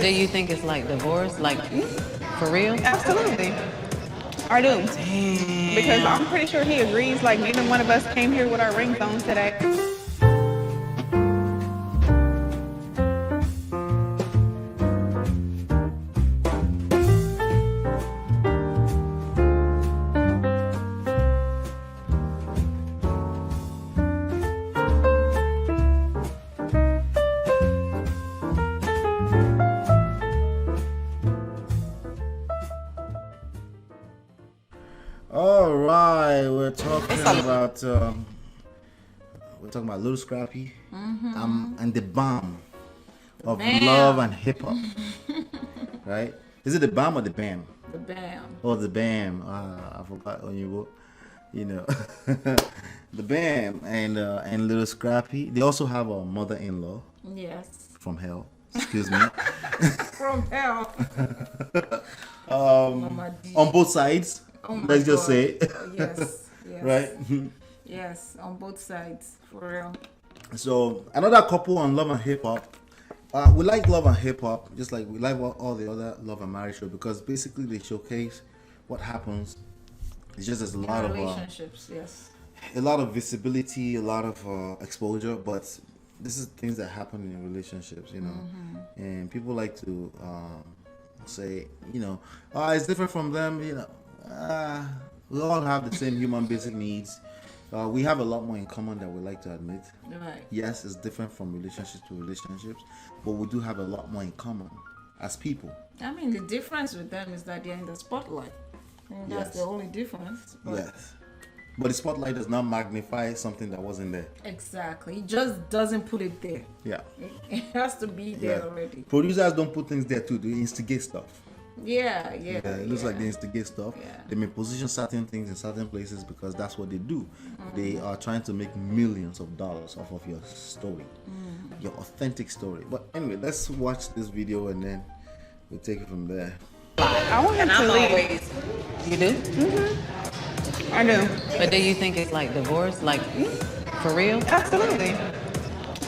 do you think it's like divorce? Like, for real? Absolutely. I do. Damn. Because I'm pretty sure he agrees, like, neither one of us came here with our rings on today. All right, we're talking about Lil Scrappy and the bomb of love and hip hop, right? Is it the bomb or the bam? The bam. Oh, the bam. I forgot when you know, the bam and Lil Scrappy. They also have a mother-in-law Yes. from hell. Excuse me. From hell. Mama D. On both sides. Oh my Let's just God. say, Yes. Yes. right? Yes, on both sides, for real. So another couple on Love and Hip Hop. We like Love and Hip Hop, just like we like all the other Love and Marriage shows, because basically they showcase what happens. It's just there's a lot of relationships, yes. a lot of visibility, a lot of exposure, but this is things that happen in relationships, you know. And people like to say, you know, it's different from them, you know. We all have the same human basic needs. We have a lot more in common than we like to admit. Right. Yes, it's different from relationships to relationships, but we do have a lot more in common as people. I mean, the difference with them is that they're in the spotlight. And that's Yes. the only difference. But Yes. But the spotlight does not magnify something that wasn't there. exactly. It just doesn't put it there. Yeah. It has to be there already. Producers don't put things there too. They instigate stuff. Yeah. It looks like they instigate stuff. Yeah. They may position certain things in certain places because that's what they do. They are trying to make millions of dollars off of your story, your authentic story. But anyway, let's watch this video and then we'll take it from there. I want him to leave. You do? I do. But do you think it's like divorce? Like, for real? Absolutely.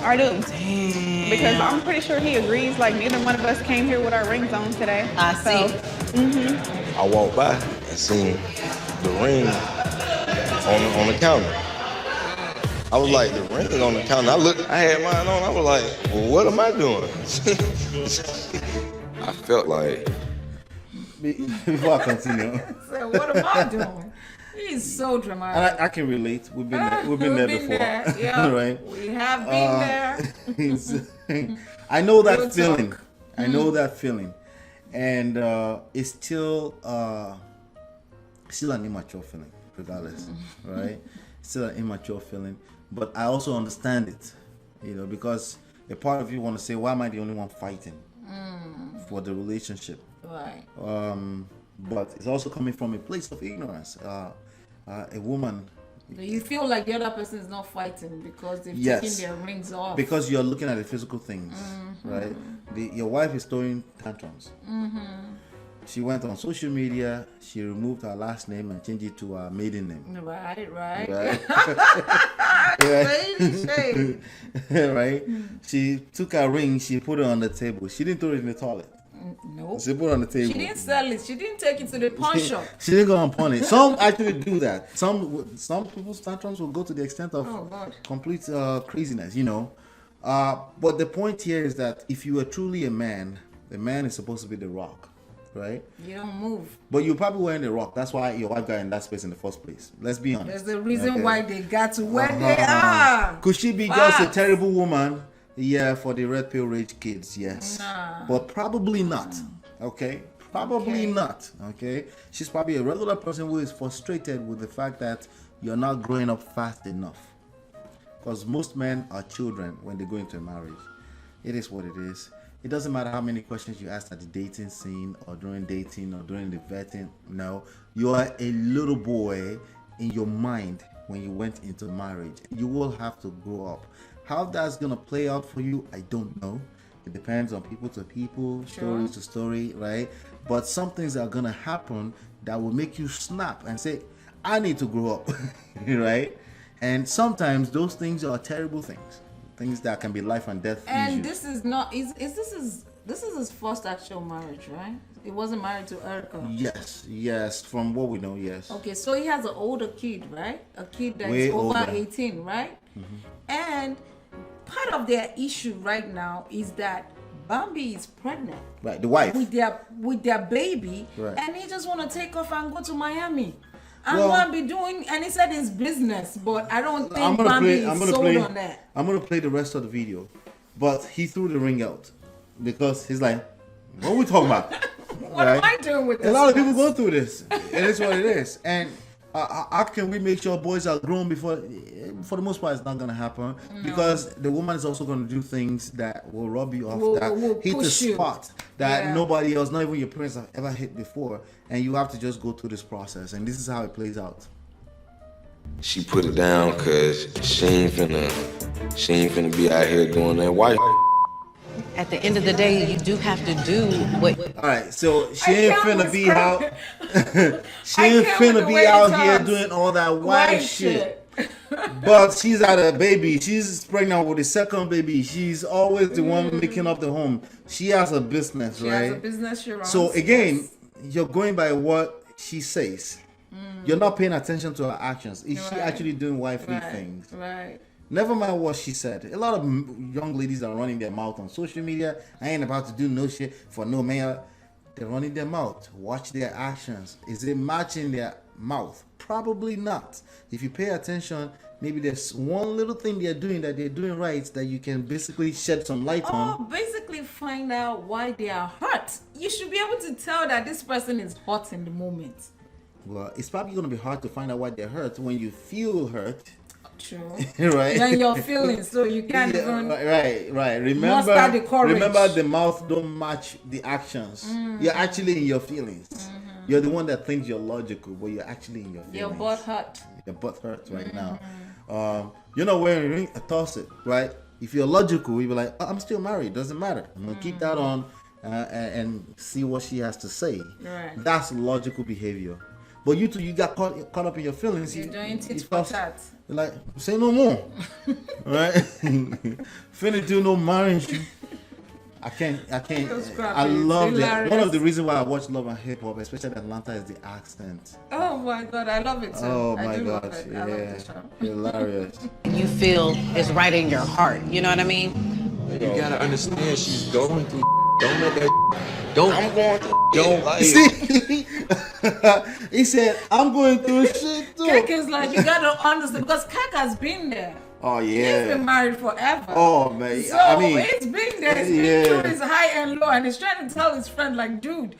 I do. Damn. Because I'm pretty sure he agrees, like, neither one of us came here with our rings on today. I see. I walked by and seen the ring on the counter. I was like, the ring is on the counter. I had mine on. I was like, well, what am I doing? I felt like Before I continue, So what am I doing? He's so dramatic. and I can relate. We've been there, we've been there before, Yeah. right? We have been there. I know that Real feeling. talk. I know that feeling, and it's still an immature feeling, regardless, right? Still an immature feeling, but I also understand it, you know, because a part of you want to say, why am I the only one fighting for the relationship? Right. But it's also coming from a place of ignorance. A woman, Do you feel like the other person is not fighting because they've Yes. taken their rings off? because you're looking at the physical things, right? Your wife is throwing tantrums. She went on social media, she removed her last name and changed it to her maiden name. Right. Right? Shady, shady. Right? She took her ring, she put it on the table. She didn't throw it in the toilet. Nope. She put it on the table. She didn't sell it. She didn't take it to the pawn shop. She didn't go and pawn it. Some actually do that. Some people's tantrums will go to the extent of Oh, God. complete craziness, you know. But the point here is that if you are truly a man, the man is supposed to be the rock, right? You don't move. But you're probably wearing the rock. That's why your wife got in that space in the first place. Let's be honest. There's a reason Okay. why they got to where they are. Could she be just a Facts. terrible woman? Yeah, for the red pill rage kids, yes. Nah. But probably not. Okay? Probably Okay. not. Okay? She's probably a regular person who is frustrated with the fact that you're not growing up fast enough. Because most men are children when they go into a marriage. It is what it is. It doesn't matter how many questions you ask at the dating scene or during dating or during the vetting. No, you are a little boy in your mind when you went into marriage. You will have to grow up. How that's gonna play out for you, I don't know. It depends on people to people, story to story, right? But some things are gonna happen that will make you snap and say, I need to grow up, right? And sometimes those things are terrible things that can be life and death And issues. this is not. Is this is this is his first actual marriage, right? He wasn't married to Erica. Yes. From what we know, yes. Okay, so he has an older kid, right? A kid that's Way over older. 18, right? And part of their issue right now is that Bambi is pregnant Right, the wife. with their baby, Right. and he just want to take off and go to Miami. I'm Well- gonna be doing, and he said it's business, but I don't think Bambi is sold on that. I'm gonna play the rest of the video, but he threw the ring out because he's like, "What are we talking about?" What am I doing with this? A lot of people mess? go through this. It is what it is. And how can we make sure boys are grown before? For the most part, it's not gonna happen because the woman is also gonna do things that will rub you off, Will that hit the push you. spot that Yeah. nobody else, not even your parents, have ever hit before. And you have to just go through this process. And this is how it plays out. She put it down because she ain't finna be out here doing that wife. At the end of the day, you do have to do what. All right, so she I ain't can't finna with be Scrappy. out. She I ain't can't with finna the be way he out here talks. doing all that White wife shit. But she's had a baby. She's pregnant with the second baby. She's always the one making up the home. She has a business, She right? has a business she runs. So again, yes. you're going by what she says. You're not paying attention to her actions. Is she Right. actually doing wifely right, things? right. Never mind what she said. A lot of young ladies are running their mouth on social media. I ain't about to do no shit for no man. They're running their mouth. Watch their actions. Is it matching their mouth? Probably not. If you pay attention, maybe there's one little thing they're doing that they're doing right that you can basically shed some light Oh, on. basically find out why they are hurt. You should be able to tell that this person is hurt in the moment. Well, it's probably going to be hard to find out why they're hurt when you feel hurt. True. Right? Then your feelings, so you can't Yeah, even. right. Muster the courage. Remember, the mouth don't match the actions. You're actually in your feelings. You're the one that thinks you're logical, but you're actually in your feelings. Your butt hurt. Your butt hurts right now. You're not wearing a ring, toss it, right? If you're logical, you'll be like, I'm still married. Doesn't matter. I'm gonna keep that on and see what she has to say. Right. That's logical behavior. But you two, you got caught up in your feelings. You're doing tit you for toss- tat. You're like, say no more. Right? Finna do no marriage. I can't. Lil Scrappy, I love it's it. One of hilarious. the reasons why I watch Love and Hip Hop, especially in Atlanta, is the accent. Oh my god, I love it too. Oh I my do love gosh, it. I love yeah, the show. hilarious. You feel is right in your heart. You know what I mean? You gotta understand she's going through. Don't let that. Don't. I'm going to Don't. like, See, he said, "I'm going through shit too." Kek is like, you gotta understand because Kek has been there. Oh He's yeah. been married forever. Oh man. So I mean, it's been there. It's yeah. been through his high and low, and he's trying to tell his friend, like, dude,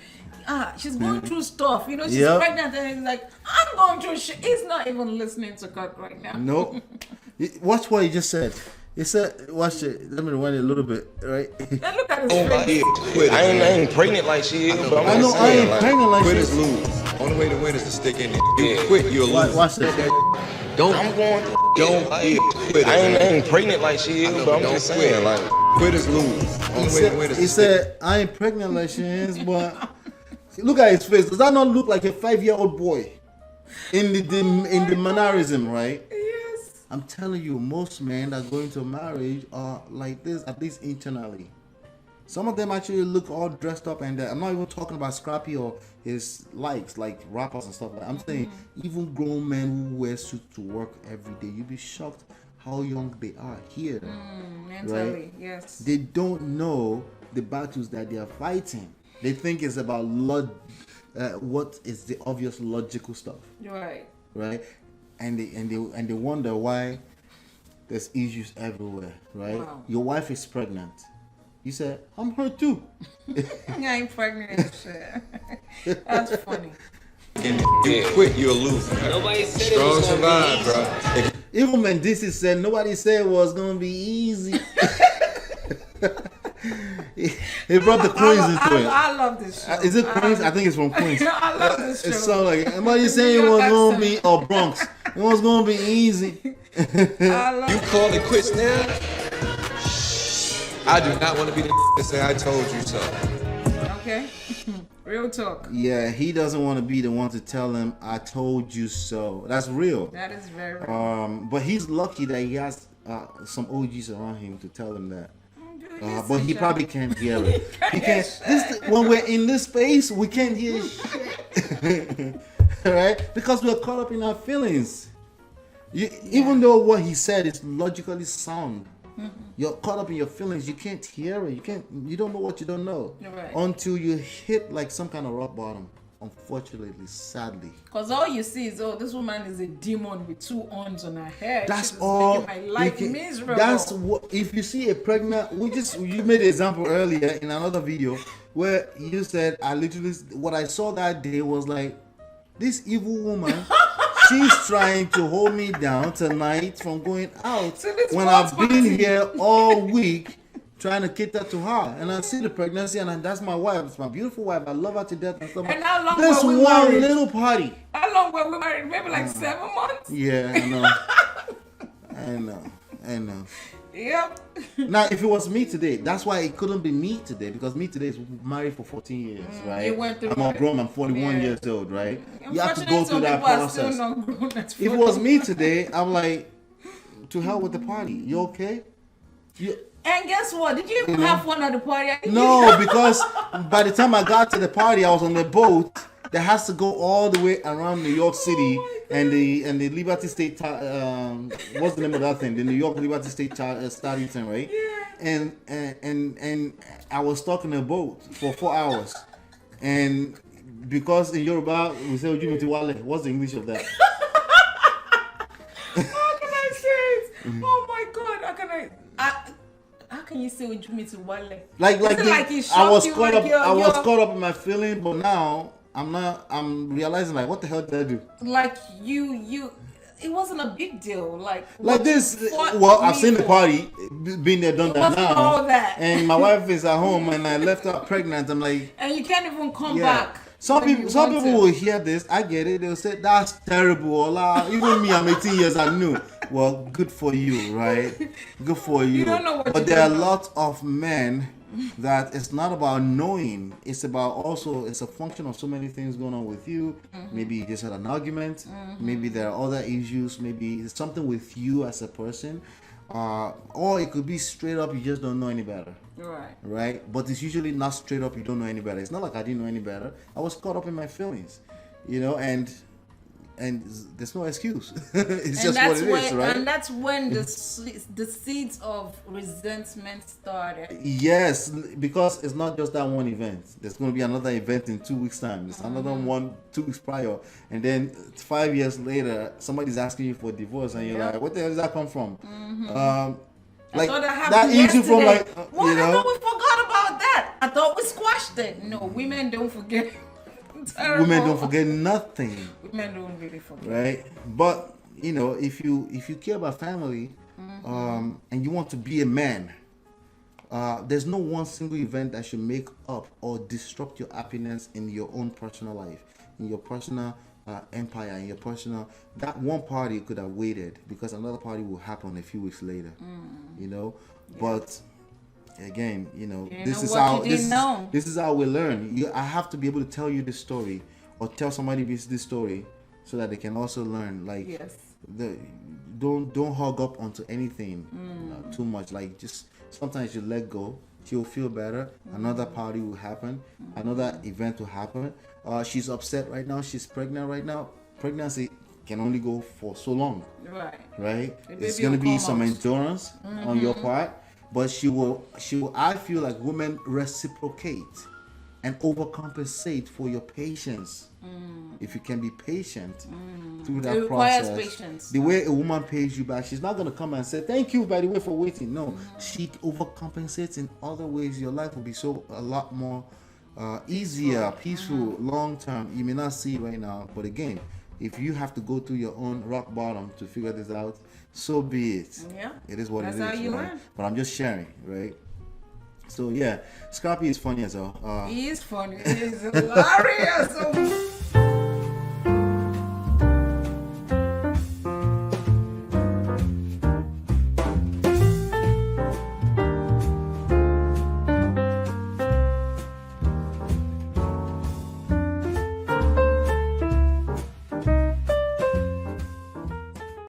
she's going through stuff. You know, she's Yep. pregnant, and he's like, I'm going through shit. He's not even listening to Kirk right now. nope. Watch what he just said. He said, "Watch it. Let me rewind it a little bit, right?" And look at his Oh, face. Yeah, quit it, I man. ain't pregnant like she is, but I'm I know just I saying, ain't like, pregnant like Quit this. is lose. Only way to win is to stick in it. You Yeah. quit, you'll lose. Watch this. Don't. I'm going to Don't. like, Yeah, quit it, I man. ain't pregnant like she is, but I'm Don't just quit. saying, like, Quit is lose. Only way to win is He to stick. said, "I ain't pregnant like she is," but look at his face. Does that not look like a 5-year-old boy in the mannerism, right? Yes. I'm telling you, most men that go into marriage are like this, at least internally. Some of them actually look all dressed up, and I'm not even talking about Scrappy or his likes, like rappers and stuff like that. I'm saying even grown men who wear suits to work every day, you'd be shocked how young they are here. Mentally, Right. yes. They don't know the battles that they are fighting. They think it's about what is the obvious logical stuff, Right. right? And they wonder why there's issues everywhere, right? Wow. Your wife is pregnant. You said, "I'm her too." I ain't pregnant and shit. That's funny. And you quit, you'll lose. nobody said it Strong was gonna survive, bro. Even Mendici said nobody said it was gonna be easy. He brought the Queens into it. I love this show. Is it Queens? I think it's from Queens. I love this show. It sounds like somebody saying it was gonna be or Bronx. It was gonna be easy. I love You call it quits now? I do not want to be the that say I told you so. Okay. Real talk. Yeah, he doesn't want to be the one to tell him, "I told you so." That's real. That is very real. But he's lucky that he has some OGs around him to tell him that. Dude, But he probably can't hear it. He can't. When we're in this space, we can't hear shit. Right? Because we're caught up in our feelings. Even though what he said is logically sound, you're caught up in your feelings. You can't hear it. You don't know what you don't know. Right. Until you hit like some kind of rock bottom. Unfortunately, sadly. Because all you see is, this woman is a demon with 2 horns on her head. That's She's all. making my life miserable. That's what. If you see a pregnant, you made an example earlier in another video where you said, what I saw that day was like, this evil woman. She's trying to hold me down tonight from going out when I've been here all week trying to cater to her. And I see the pregnancy, and that's my wife. It's my beautiful wife. I love her to death and stuff. And how long this were we one married? little party. How long were we married? Maybe like 7 months? Yeah, I know. I know. Yep. Now, if it was me today, that's why it couldn't be me today, because me today is married for 14 years, right? You went through I'm all it. grown. I'm 41 years old, right? You have to go through that process. If it If was me today, I'm like, to hell with the party. You okay? And guess what? Did you even have fun at the party? No, because by the time I got to the party, I was on the boat that has to go all the way around New York City and the Liberty State. What's the name of that thing? The New York Liberty State Stadium, right? Yeah. And I was stuck in a boat for 4 hours, and because in Yoruba we say "Ojú mi ti wálẹ̀." What's the English of that? How can I say it? Oh my God! How can you say "Ojú mi ti wálẹ̀"? Like I was caught up. I was you're- caught up in my feeling, but now I'm not. I'm realizing like, what the hell did I do? Like you. It wasn't a big deal. Like This. you fought Well, I've me seen the for. party, been there, done It that wasn't now. all that. And my wife is at home, and I left her pregnant. I'm like, And you can't even come yeah. back. Some when you people want to. will hear this. I get it. They'll say that's terrible. Ola. Even me, I'm 18 years. I knew. Well, good for you, right? Good for you. You don't know what but you there are don't know. lots of men that it's not about knowing. It's about also. It's a function of so many things going on with you. Maybe you just had an argument. Maybe there are other issues. Maybe it's something with you as a person. Or it could be straight up. You just don't know any better. Right, but it's usually not straight up. You don't know any better. It's not like I didn't know any better. I was caught up in my feelings, and there's no excuse. It's just what it is, right? And that's when the seeds of resentment started. Yes, because it's not just that one event. There's going to be another event in 2 weeks' time. There's another one 2 weeks prior, and then 5 years later, somebody's asking you for divorce, and you're like, "What the hell does that come from?" Like that issue from like Well, I thought we forgot about that. I thought we squashed it. No, women don't forget. women don't forget nothing, Women don't really forget. right? But if you care about family, and you want to be a man, there's no one single event that should make up or disrupt your happiness in your own personal life, in your personal empire, in your personal. That one party could have waited because another party will happen a few weeks later, But again, this is how we learn. I have to be able to tell you this story or tell somebody this story so that they can also learn. Like, Yes. Don't hug up onto anything too much. Like, just sometimes you let go. She'll feel better. Another party will happen. Another event will happen. She's upset right now. She's pregnant right now. Pregnancy can only go for so long, right? It's going to be some endurance on your part, but she will. I feel like women reciprocate and overcompensate for your patience. If you can be patient through that It requires process, patience. the way a woman pays you back, she's not going to come and say thank you, by the way, for waiting. No, she overcompensates in other ways. Your life will be a lot more easier, peaceful, long term. You may not see it right now, but again, if you have to go through your own rock bottom to figure this out, so be it. Yeah. It is what That's it is. how you right? learn. But I'm just sharing, right? So yeah, Scrappy is funny as well. He is funny. He is hilarious.